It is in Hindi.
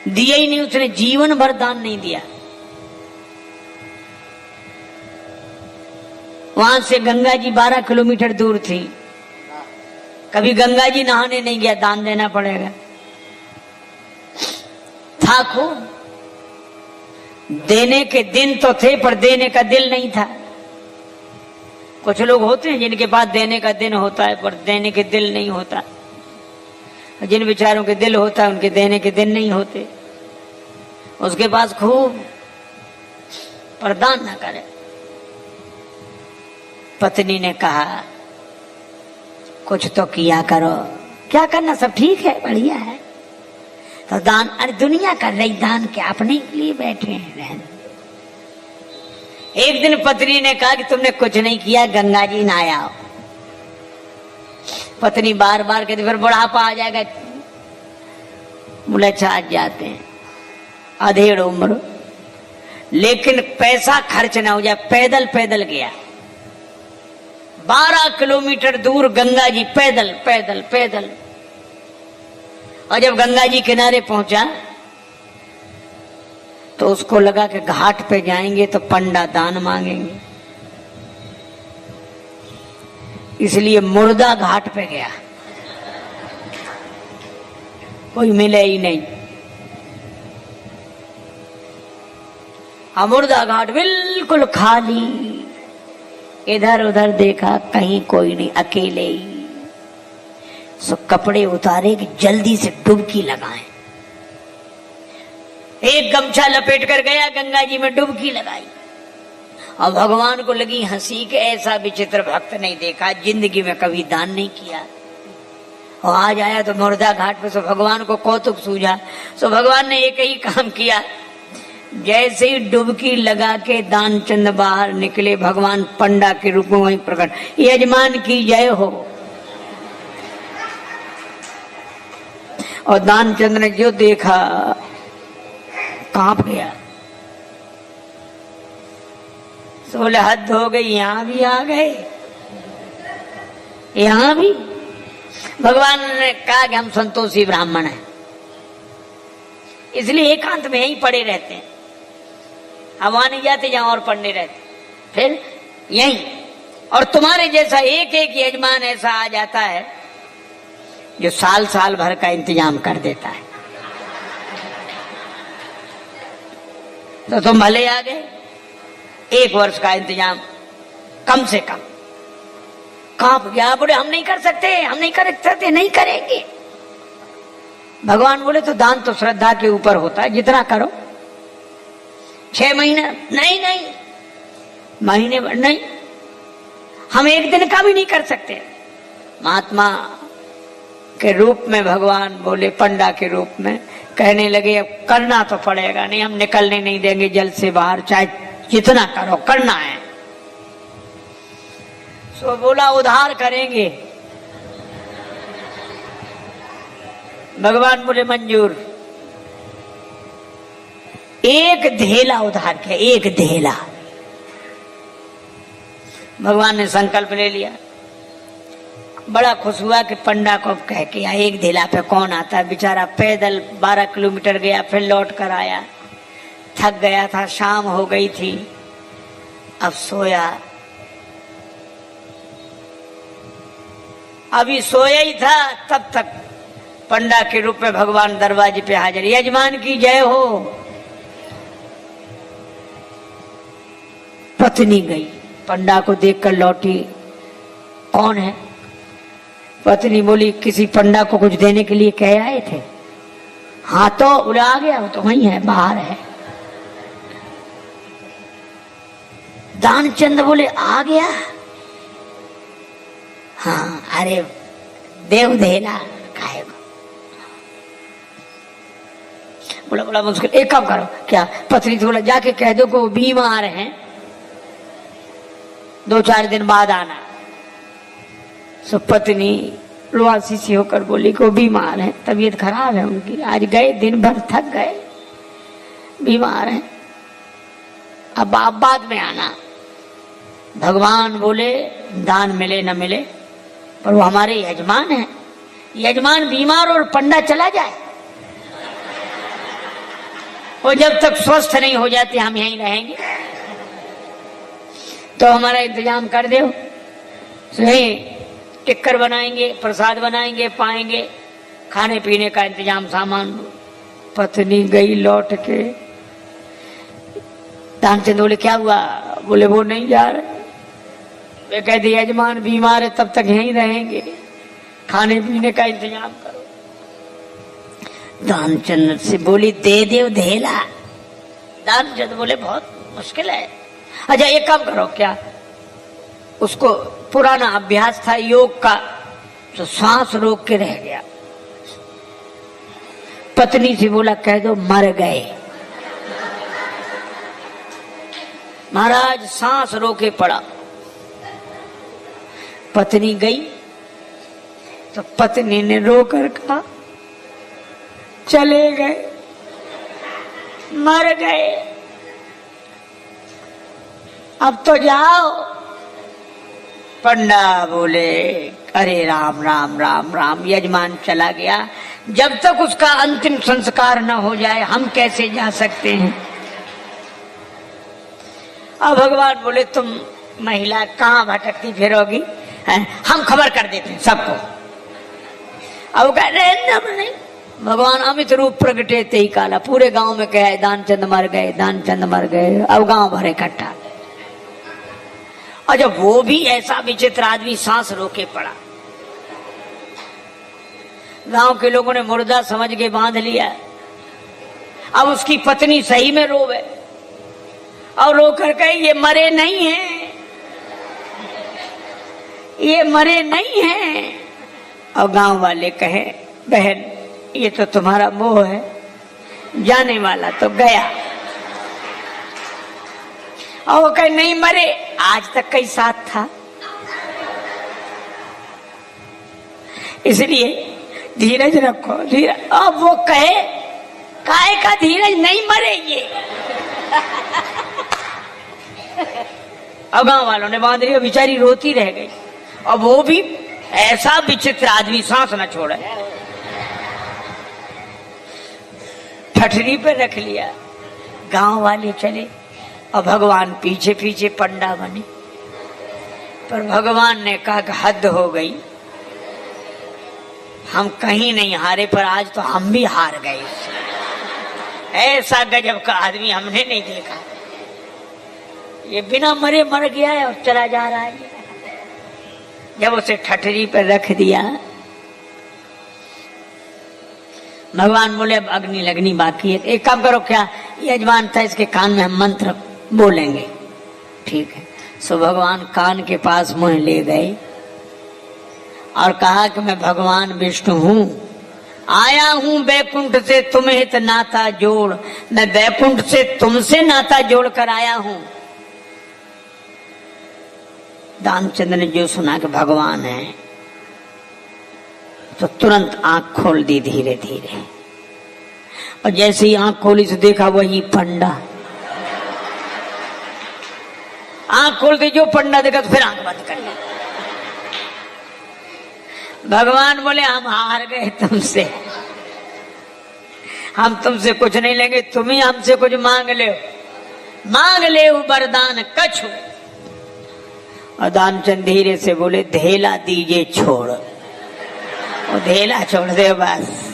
दिया ही नहीं, उसने जीवन भर दान नहीं दिया। वहां से गंगा जी 12 किलोमीटर दूर थी, कभी गंगा जी नहाने नहीं गया, दान देना पड़ेगा। था खूब, देने के दिन तो थे पर देने का दिल नहीं था। कुछ लोग होते हैं जिनके पास देने का दिन होता है पर देने के दिल नहीं होता, जिन बेचारों के दिल होता है उनके देने के दिन नहीं होते। उसके पास खूब पर दान ना करे। पत्नी ने कहा कुछ तो किया करो। क्या करना, सब ठीक है, बढ़िया है। तो दान, अरे दुनिया कर रही, दान क्या अपने लिए बैठे हैं रहने। एक दिन पत्नी ने कहा कि तुमने कुछ नहीं किया, गंगा जी नहाया। पत्नी बार बार कहती फिर बुढ़ापा आ जाएगा, मुलच्छा जाते हैं, अधेड़ उम्र, लेकिन पैसा खर्च ना हो जाए। पैदल पैदल गया 12 किलोमीटर दूर गंगा जी, पैदल पैदल पैदल। और जब गंगा जी किनारे पहुंचा तो उसको लगा कि घाट पे जाएंगे तो पंडा दान मांगेंगे, इसलिए मुर्दा घाट पे गया। कोई मिले ही नहीं। मुर्दा घाट बिल्कुल खाली, इधर उधर देखा कहीं कोई नहीं, अकेले ही। सो कपड़े उतारे कि जल्दी से डुबकी लगाएं। एक गमछा लपेट कर गया, गंगा जी में डुबकी लगाई। और भगवान को लगी हंसी कि ऐसा विचित्र भक्त नहीं देखा, जिंदगी में कभी दान नहीं किया। और आज आया तो मुर्दा घाट पे। सो भगवान को कौतुक सूझा। सो भगवान ने एक ही काम किया, जैसे ही डुबकी लगा के दानचंद बाहर निकले, भगवान पंडा के रूप में वहीं प्रकट, यजमान की जय हो। और दानचंद ने जो देखा कांप गया। सोलह हद हो गई, यहां भी आ गए, यहां भी। भगवान ने कहा कि हम संतोषी ब्राह्मण हैं, इसलिए एकांत में यहीं पड़े रहते हैं, हम वहां नहीं जाते जहां और पढ़ने रहते, फिर यहीं। और तुम्हारे जैसा एक एक यजमान ऐसा आ जाता है जो साल साल भर का इंतजाम कर देता है। तो तुम भले आ गए, 1 वर्ष का इंतजाम कम से कम। कांप गया, बोले हम नहीं कर सकते, हम नहीं कर सकते, नहीं करेंगे। भगवान बोले तो दान तो श्रद्धा के ऊपर होता है, जितना करो। 6 महीने नहीं, नहीं महीने भर नहीं, हम 1 दिन का भी नहीं कर सकते। महात्मा के रूप में भगवान बोले, पंडा के रूप में कहने लगे अब करना तो पड़ेगा, नहीं हम निकलने नहीं देंगे जल से बाहर, चाहे जितना करो करना है। सो बोला उधार करेंगे। भगवान बोले मंजूर। 1 धेला उधार किया, 1 धेला। भगवान ने संकल्प ले लिया। बड़ा खुश हुआ कि पंडा को कह के 1 धेला पे कौन आता है। बेचारा पैदल 12 किलोमीटर गया, फिर लौट कर आया, थक गया था, शाम हो गई थी, अब सोया। अभी सोया ही था तब तक पंडा के रूप में भगवान दरवाजे पे हाजिर। यजमान की जय हो। पत्नी गई, पंडा को देखकर लौटी, कौन है? पत्नी बोली किसी पंडा को कुछ देने के लिए कह आए थे। हाँ तो बोले आ गया, वो तो वही है, बाहर है। दानचंद बोले आ गया? हाँ, अरे देव धेला खाएगा। बोला बोला मुश्किल, एक काम करो। क्या? पत्नी से बोला जाके कह दो कि वो बीमार हैं, 2-4 दिन बाद आना। सो पत्नी रुआसी सी होकर बोली कि वो बीमार है, तबीयत खराब है उनकी, आज गए दिन भर थक गए, बीमार है, अब आप बाद में आना। भगवान बोले दान मिले न मिले पर वो हमारे यजमान हैं, यजमान बीमार और पंडा चला जाए वो जब तक स्वस्थ नहीं हो जाते हम यहीं रहेंगे, तो हमारा इंतजाम कर दो। सही टिक्कर बनाएंगे, प्रसाद बनाएंगे, पाएंगे, खाने पीने का इंतजाम, सामान। पत्नी गई लौट के, दानचंद बोले क्या हुआ? बोले वो नहीं जा रहे। वे कहते यजमान बीमार है, तब तक यहीं रहेंगे, खाने पीने का इंतजाम करो। दानचंद से बोली दे दे धेला। दानचंद बोले बहुत मुश्किल है। अच्छा एक काम करो, क्या उसको पुराना अभ्यास था योग का, तो सांस रोक के रह गया। पत्नी से बोला कह दो मर गए। महाराज सांस रोके पड़ा। पत्नी गई तो पत्नी ने रोकर कहा चले गए, मर गए, अब तो जाओ। पंडा बोले अरे राम राम राम राम, यजमान चला गया, जब तक उसका अंतिम संस्कार न हो जाए हम कैसे जा सकते हैं। अब भगवान बोले तुम महिला कहाँ भटकती फिरोगी, हम खबर कर देते हैं सबको। अब कह रहे भगवान अमित रूप प्रगटे ते ही काला, पूरे गांव में कहे दानचंद मर गए, दानचंद मर गए। अब गांव भर इकट्ठा। और जब वो भी ऐसा विचित्र आदमी सांस रोके पड़ा, गांव के लोगों ने मुर्दा समझ के बांध लिया। अब उसकी पत्नी सही में रोवे और रो कर कहे ये मरे नहीं हैं, ये मरे नहीं हैं। और गांव वाले कहे बहन ये तो तुम्हारा मोह है, जाने वाला तो गया। और वो कहे नहीं मरे, आज तक कई साथ था। इसलिए धीरज रखो, धीरज। अब वो कहे काहे का धीरज, नहीं मरे ये। अब गांव वालों ने बांध लिया, बेचारी रोती रह गई। अब वो भी ऐसा विचित्र आदमी सांस न छोड़े, ठठरी पे रख लिया। गांव वाले चले और भगवान पीछे पीछे पंडा बने। पर भगवान ने कहा कि हद हो गई, हम कहीं नहीं हारे पर आज तो हम भी हार गए। ऐसा गजब का आदमी हमने नहीं देखा। ये बिना मरे मर गया है और चला जा रहा है। जब उसे ठठरी पर रख दिया, भगवान बोले अब अग्नि लगनी बाकी है। एक काम करो, क्या यजमान था इसके कान में हम मंत्र बोलेंगे, ठीक है। सो भगवान कान के पास मुंह ले गए और कहा कि मैं भगवान विष्णु हूं, आया हूं बैकुंठ से तुम्हें तो नाता जोड़, मैं बैकुंठ से तुमसे नाता जोड़ कर आया हूं। दानचंद ने जो सुना कि भगवान है तो तुरंत आंख खोल दी धीरे धीरे, और जैसे ही आंख खोली तो देखा वही पंडा। आंख खोल दी, जो पंडा देखा तो फिर आंख बंद कर लिया। भगवान बोले हम हार गए तुमसे, हम तुमसे कुछ नहीं लेंगे, तुम ही हमसे कुछ मांग ले, मांग ले वरदान कछु। और दानचंद धीरे से बोले धेला दीजिए छोड़, और धेला छोड़ दे बस।